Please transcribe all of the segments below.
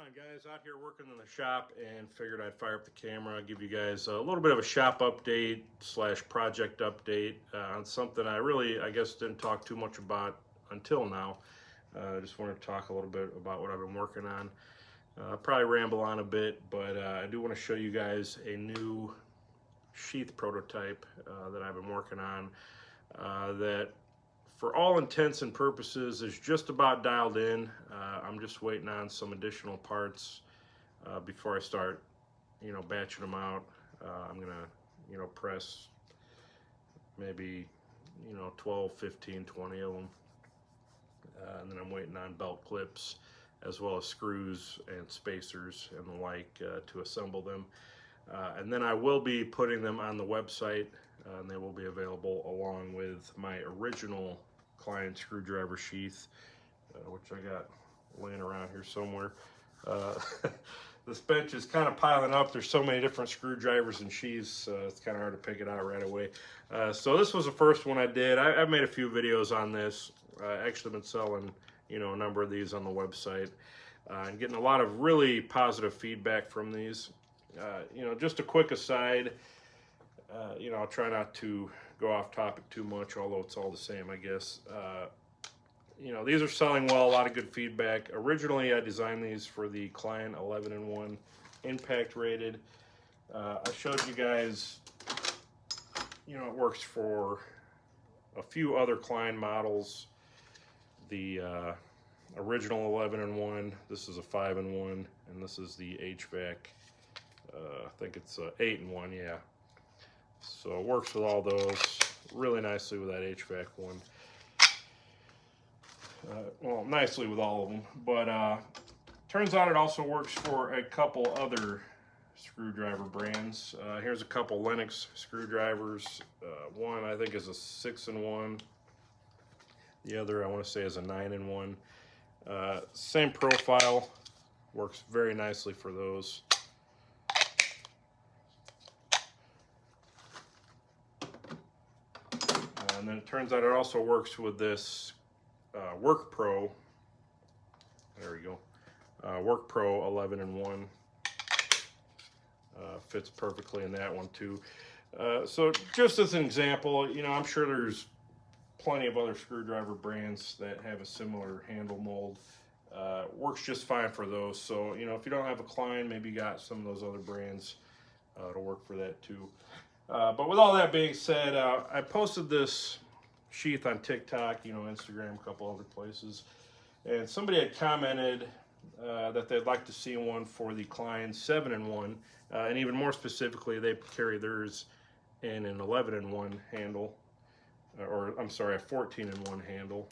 on, guys? Out here working in the shop and figured I'd fire up the camera, give you guys a little bit of a shop update slash project update on something I guess didn't talk too much about until now. I just wanted to talk a little bit about what I've been working on. Probably ramble on a bit, but I do want to show you guys a new sheath prototype that I've been working on that for all intents and purposes is just about dialed in. I'm just waiting on some additional parts before I start, batching them out. I'm gonna, press maybe, 12, 15, 20 of them. And then I'm waiting on belt clips as well as screws and spacers and the like to assemble them. And then I will be putting them on the website, and they will be available along with my original client screwdriver sheath, which I got laying around here somewhere. This bench is kind of piling up. There's so many different screwdrivers and sheaths, it's kind of hard to pick it out right away. So this was the first one I did. I've made a few videos on this. I actually been selling, a number of these on the website, and getting a lot of really positive feedback from these. Just a quick aside, I'll try not to go off topic too much, although it's all the same, I guess. These are selling well, a lot of good feedback. Originally, I designed these for the Klein 11-in-1 impact rated. I showed you guys, it works for a few other Klein models. The original 11-in-1, this is a 5-in-1, and this is the HVAC. I think it's 8-in-1, yeah. So it works with all those really nicely with that HVAC one. Well, nicely with all of them, but turns out it also works for a couple other screwdriver brands. Here's a couple Lennox screwdrivers. One I think is a 6-in-1. The other I want to say is a 9-in-1. Same profile, works very nicely for those. And then it turns out it also works with this Work Pro. There we go. Work Pro 11-in-1. Fits perfectly in that one too. So just as an example, I'm sure there's plenty of other screwdriver brands that have a similar handle mold. Works just fine for those. So, if you don't have a Klein, maybe you got some of those other brands. It'll work for that too. But with all that being said, I posted this sheath on TikTok, Instagram, a couple other places. And somebody had commented that they'd like to see one for the Klein 7-in-1. And even more specifically, they carry theirs in an 11-in-1 handle. Or I'm sorry, a 14-in-1 handle,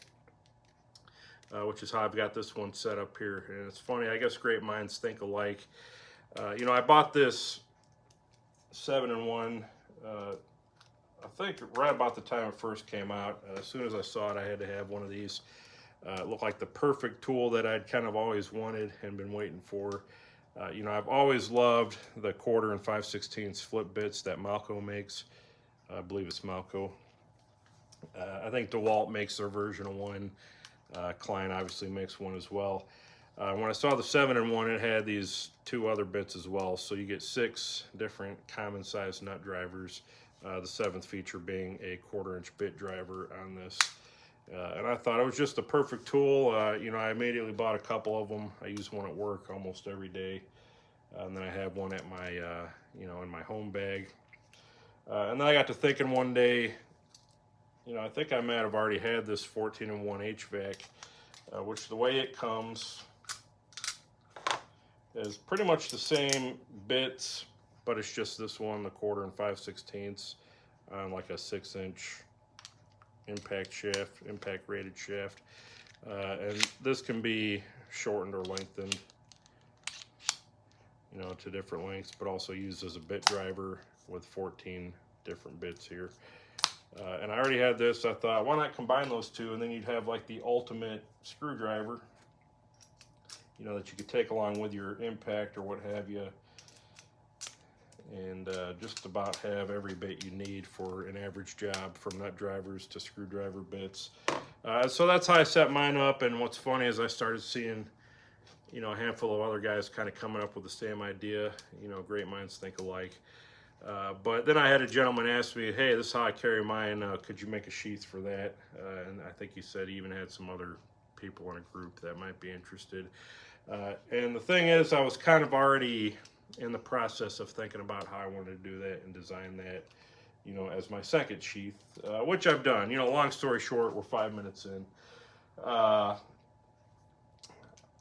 which is how I've got this one set up here. And it's funny, I guess great minds think alike. I bought this 7-in-1, I think right about the time it first came out. As soon as I saw it, I had to have one of these. It looked like the perfect tool that I'd kind of always wanted and been waiting for. I've always loved the 1/4 and 5/16 flip bits that Malco makes. I believe it's Malco. I think DeWalt makes their version of one. Klein obviously makes one as well. When I saw the 7-in-1, it had these 2 other bits as well. So you get 6 different common size nut drivers. The 7th feature being a 1/4-inch bit driver on this. And I thought it was just a perfect tool. I immediately bought a couple of them. I use one at work almost every day. And then I have one at my, in my home bag. And then I got to thinking one day, I think I might have already had this 14-in-1 HVAC, which the way it comes is pretty much the same bits, but it's just this one, the 1/4 and 5/16 on like a 6-inch impact rated shaft. And this can be shortened or lengthened, to different lengths, but also used as a bit driver with 14 different bits here. And I already had this. I thought, why not combine those two, and then you'd have like the ultimate screwdriver, that you could take along with your impact or what have you, and just about have every bit you need for an average job, from nut drivers to screwdriver bits. So that's how I set mine up. And what's funny is I started seeing you know, a handful of other guys kind of coming up with the same idea. You know, great minds think alike. But then I had a gentleman ask me, hey, this is how I carry mine. Could you make a sheath for that? And I think he said he even had some other people in a group that might be interested. And the thing is, I was kind of already in the process of thinking about how I wanted to do that and design that, you know, as my second sheath, which I've done. You know, long story short, we're 5 minutes in.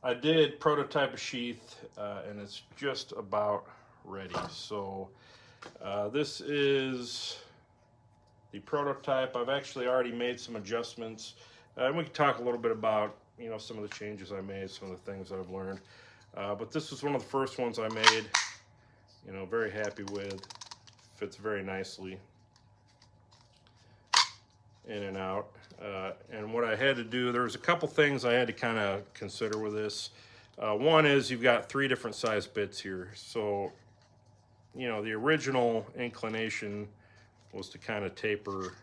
I did prototype a sheath, and it's just about ready. So this is the prototype. I've actually already made some adjustments, and we can talk a little bit about, you know, some of the changes I made, some of the things that I've learned. But this was one of the first ones I made. You know, very happy with. Fits very nicely in and out. And what I had to do, there was a couple things I had to kind of consider with this. One is you've got 3 different size bits here. So, you know, the original inclination was to kind of taper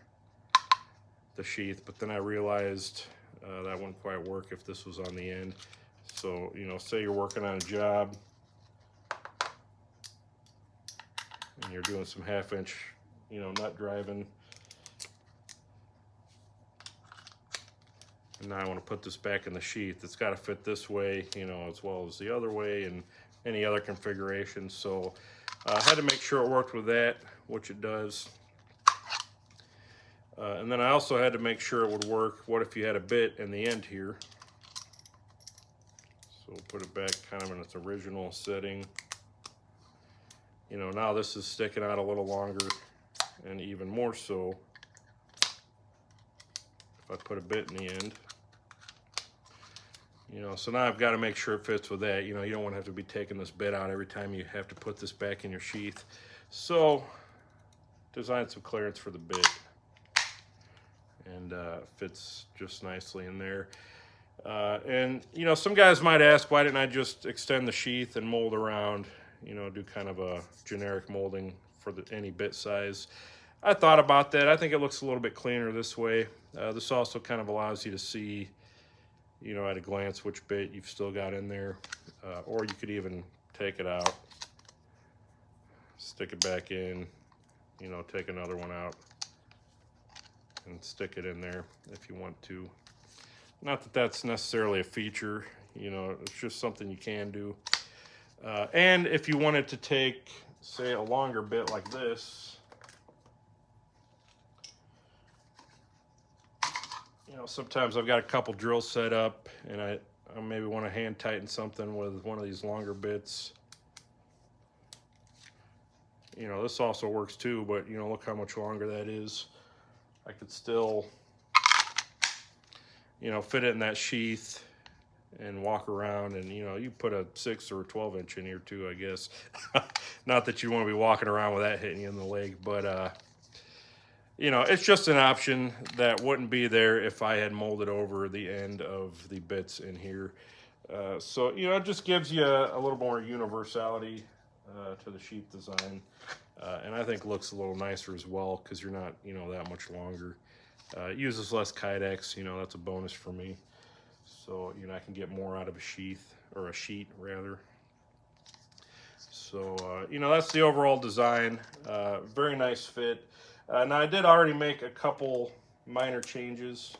the sheath, but then I realized that wouldn't quite work if this was on the end. So, you know, say you're working on a job and you're doing some 1/2 inch, you know, nut driving. And now I want to put this back in the sheath. It's got to fit this way, you know, as well as the other way and any other configuration. So I had to make sure it worked with that, which it does. And then I also had to make sure it would work. What if you had a bit in the end here? So we'll put it back kind of in its original setting. You know, now this is sticking out a little longer, and even more so if I put a bit in the end. You know, so now I've got to make sure it fits with that. You know, you don't want to have to be taking this bit out every time you have to put this back in your sheath. So design some clearance for the bit, and fits just nicely in there. And you know, some guys might ask, why didn't I just extend the sheath and mold around, you know, do kind of a generic molding for any bit size? I thought about that. I think it looks a little bit cleaner this way. This also kind of allows you to see, you know, at a glance which bit you've still got in there, or you could even take it out, stick it back in, you know, take another one out and stick it in there if you want to. Not that that's necessarily a feature, you know, it's just something you can do. And if you wanted to take, say, a longer bit like this, you know, sometimes I've got a couple drills set up and I maybe want to hand tighten something with one of these longer bits. You know, this also works too, but you know, look how much longer that is. I could still, you know, fit it in that sheath and walk around, and you know, you put a 6 or a 12 inch in here too, I guess. Not that you want to be walking around with that hitting you in the leg, but you know, it's just an option that wouldn't be there if I had molded over the end of the bits in here. So, you know, it just gives you a little more universality to the sheath design. And I think looks a little nicer as well because you're not, you know, that much longer. It uses less Kydex, you know, that's a bonus for me. So, you know, I can get more out of a sheath, or a sheet rather. So, you know, that's the overall design. Very nice fit. Now I did already make a couple minor changes.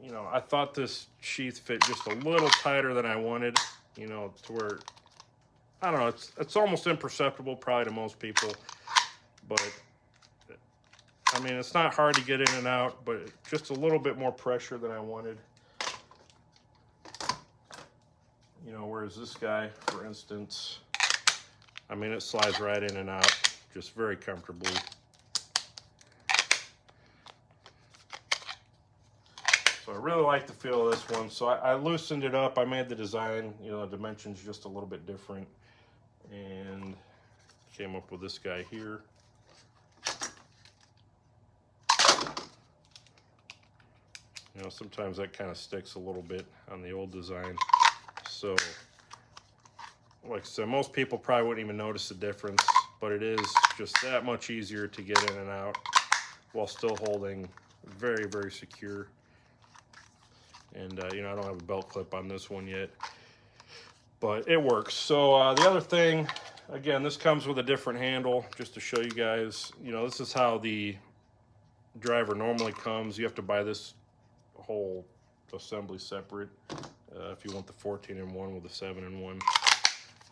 You know, I thought this sheath fit just a little tighter than I wanted, you know, to where, I don't know, it's almost imperceptible probably to most people, but I mean, it's not hard to get in and out, but just a little bit more pressure than I wanted. You know, whereas this guy, for instance, I mean, it slides right in and out just very comfortably. So I really like the feel of this one. So I loosened it up. I made the design, you know, the dimensions just a little bit different, and came up with this guy here. You know, sometimes that kind of sticks a little bit on the old design. So, like I said, most people probably wouldn't even notice the difference, but it is just that much easier to get in and out while still holding very, very secure. And you know, I don't have a belt clip on this one yet, but it works. So the other thing, again, this comes with a different handle, just to show you guys. You know, this is how the driver normally comes. You have to buy this whole assembly separate if you want the 14-in-1 with the 7-in-1,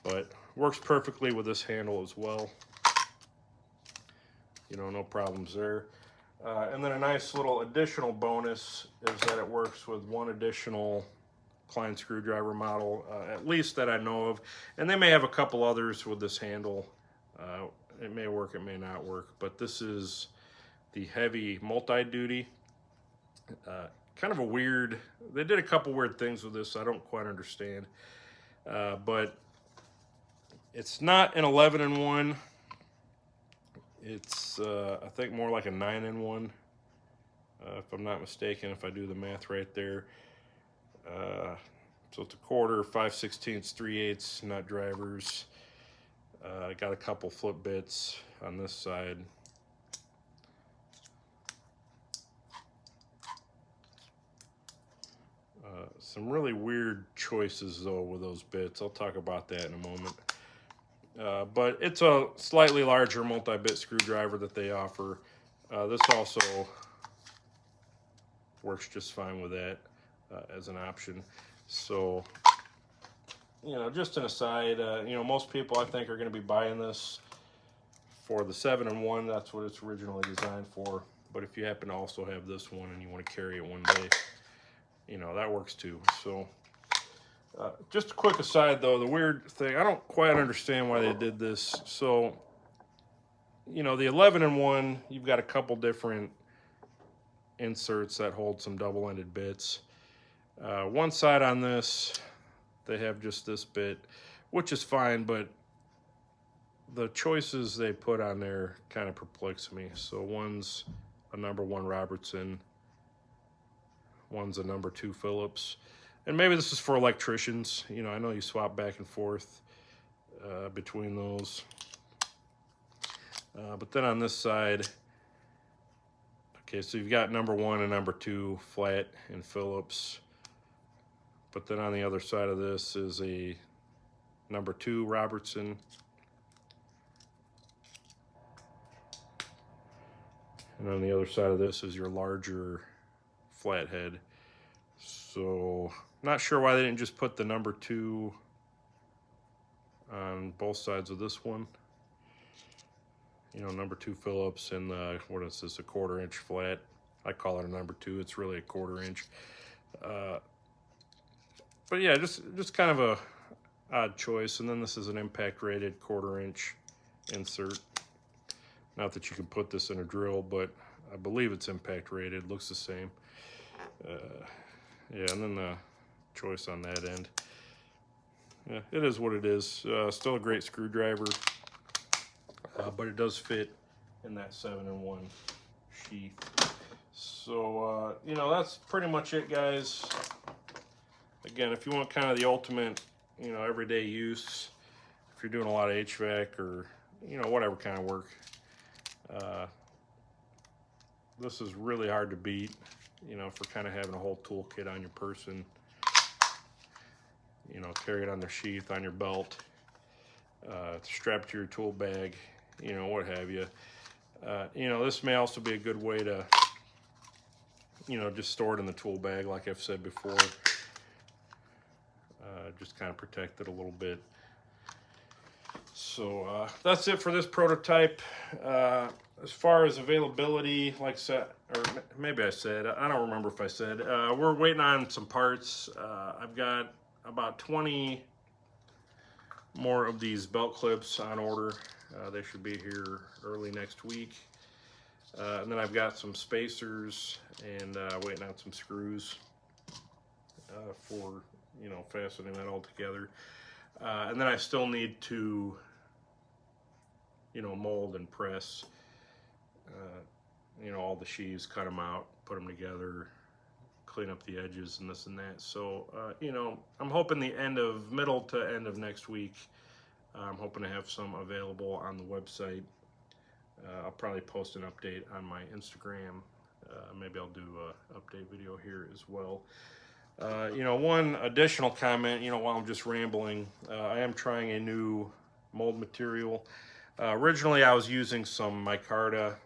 but works perfectly with this handle as well. You know, no problems there. And then a nice little additional bonus is that it works with one additional Klein screwdriver model, at least that I know of. And they may have a couple others with this handle. It may work, it may not work. But this is the heavy multi-duty. Kind of a weird, they did a couple weird things with this I don't quite understand. But it's not an 11-in-1. It's, I think, more like a 9-in-1, if I'm not mistaken, if I do the math right there. So it's a quarter, 5/16, 3/8 nut drivers. Got a couple flip bits on this side. Some really weird choices, though, with those bits. I'll talk about that in a moment. But it's a slightly larger multi-bit screwdriver that they offer. This also works just fine with that as an option. So, you know, just an aside, you know, most people I think are going to be buying this for the 7-in-1. That's what it's originally designed for. But if you happen to also have this one and you want to carry it one day, you know, that works too. So just a quick aside, though, the weird thing, I don't quite understand why they did this. So, you know, the 11-in-1, you've got a couple different inserts that hold some double-ended bits. One side on this, they have just this bit, which is fine, but the choices they put on there kind of perplex me. So one's a number 1 Robertson, one's a number 2 Phillips. And maybe this is for electricians. You know, I know you swap back and forth between those. But then on this side, okay, so you've got number 1 and number 2 flat in Phillips. But then on the other side of this is a number 2 Robertson. And on the other side of this is your larger flathead. So, not sure why they didn't just put the number 2 on both sides of this one. You know, number 2 Phillips and the, what is this, a 1/4 inch flat. I call it a number 2. It's really a 1/4 inch. But yeah, just kind of a odd choice. And then this is an impact rated 1/4 inch insert. Not that you can put this in a drill, but I believe it's impact rated. Looks the same. Yeah, and then the choice on that end. Yeah, it is what it is. Still a great screwdriver, but it does fit in that 7-in-1 sheath. So, you know, that's pretty much it, guys. Again, if you want kind of the ultimate, you know, everyday use, if you're doing a lot of HVAC or, you know, whatever kind of work, this is really hard to beat, you know, for kind of having a whole toolkit on your person. You know, carry it on the sheath, on your belt, strap to your tool bag, you know, what have you. You know, this may also be a good way to, you know, just store it in the tool bag, like I've said before. Just kind of protect it a little bit. So that's it for this prototype. As far as availability, like I said, or maybe I said, I don't remember if I said, we're waiting on some parts. I've got about 20 more of these belt clips on order. They should be here early next week. And then I've got some spacers and waiting on some screws for, you know, fastening that all together. And then I still need to, you know, mold and press, you know, all the sheaths, cut them out, put them together, clean up the edges and this and that. So, you know, I'm hoping middle to end of next week, I'm hoping to have some available on the website. I'll probably post an update on my Instagram. Maybe I'll do an update video here as well. You know, one additional comment, you know, while I'm just rambling, I am trying a new mold material. Originally, I was using some micarta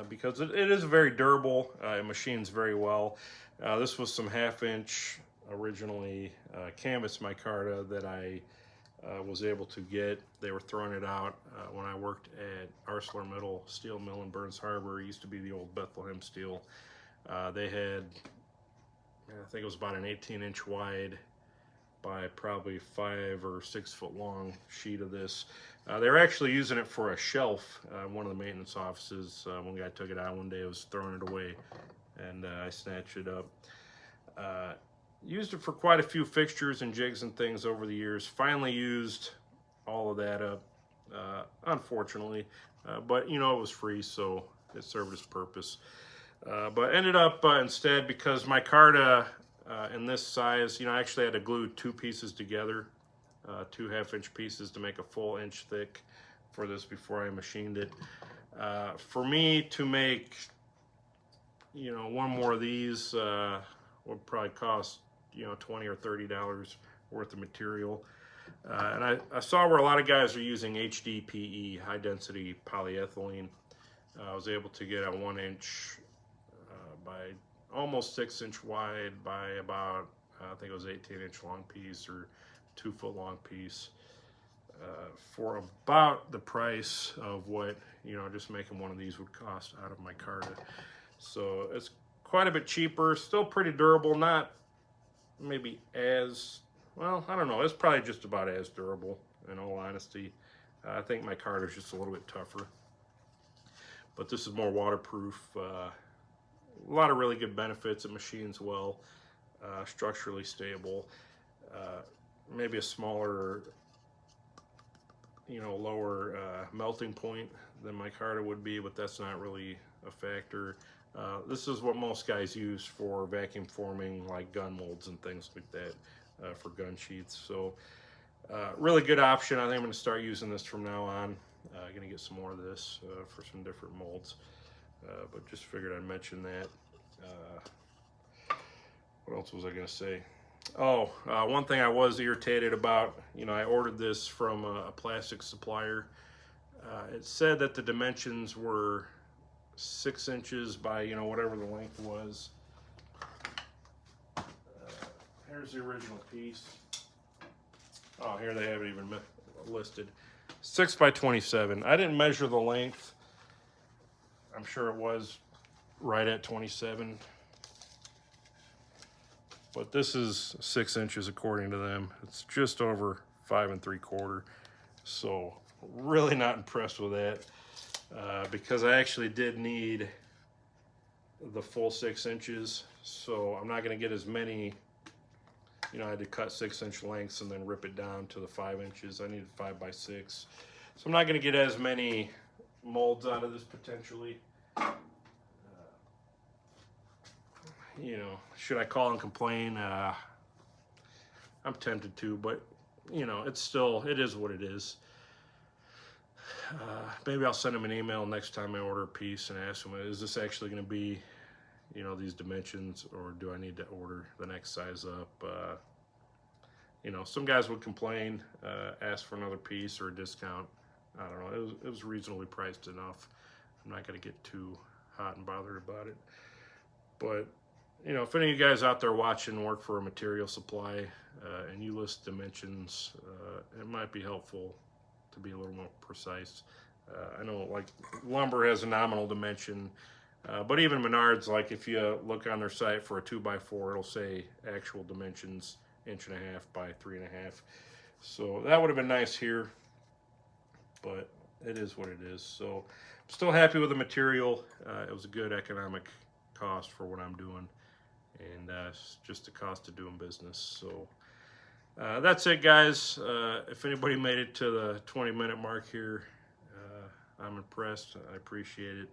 because it is very durable. It machines very well. This was some 1/2 inch originally canvas micarta that I was able to get. They were throwing it out when I worked at ArcelorMittal Steel Mill in Burns Harbor. It used to be the old Bethlehem Steel. They had, I think it was about an 18-inch wide by probably 5 or 6 foot long sheet of this. They were actually using it for a shelf in one of the maintenance offices. One guy took it out one day, was throwing it away, and I snatched it up. Used it for quite a few fixtures and jigs and things over the years. Finally used all of that up, unfortunately, but you know, it was free, so it served its purpose. But ended up instead, because micarta in this size, you know, I actually had to glue 2 pieces together, 2 1/2-inch pieces to make a full inch thick for this before I machined it. For me to make, you know, one more of these would probably cost, you know, $20 or $30 worth of material. And I saw where a lot of guys are using HDPE, high density polyethylene. I was able to get a 1 inch by almost 6 inch wide by about, I think it was 18-inch long piece or 2 foot long piece for about the price of what, you know, just making one of these would cost out of micarta. So it's quite a bit cheaper, still pretty durable, not maybe as, well, I don't know, it's probably just about as durable in all honesty. I think micarta is just a little bit tougher, but this is more waterproof. A lot of really good benefits. It machines well, structurally stable, maybe a smaller, you know, lower melting point than micarta would be, but that's not really a factor. This is what most guys use for vacuum forming, like gun molds and things like that, for gun sheaths. So really good option. I think I'm going to start using this from now on. Going to get some more of this for some different molds. But just figured I'd mention that. What else was I going to say? Oh, one thing I was irritated about, you know, I ordered this from a plastic supplier. It said that the dimensions were 6 inches by, you know, whatever the length was. Here's the original piece. Oh, here they have it even listed. 6 by 27. I didn't measure the length. I'm sure it was right at 27. But this is 6 inches according to them. It's just over 5 3/4. So really not impressed with that because I actually did need the full 6 inches. So I'm not going to get as many. You know, I had to cut 6 inch lengths and then rip it down to the 5 inches. I needed 5 by 6. So I'm not going to get as many molds out of this potentially. You know, should I call and complain? I'm tempted to, but you know, it's still, it is what it is. Maybe I'll send them an email next time I order a piece and ask them, is this actually going to be, you know, these dimensions, or do I need to order the next size up? You know, some guys would complain, ask for another piece or a discount. I don't know, it was reasonably priced enough. I'm not going to get too hot and bothered about it. But you know, if any of you guys out there watching work for a material supply and you list dimensions, it might be helpful to be a little more precise. I know, like, lumber has a nominal dimension, but even Menards, like, if you look on their site for a 2x4, it'll say actual dimensions 1.5 by 3.5. So that would have been nice here, but it is what it is. So I'm still happy with the material. It was a good economic cost for what I'm doing, and it's just the cost of doing business. So that's it, guys. If anybody made it to the 20-minute mark here, I'm impressed. I appreciate it.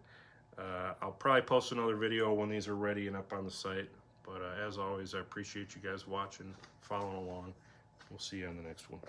I'll probably post another video when these are ready and up on the site, but as always, I appreciate you guys watching, following along. We'll see you on the next one.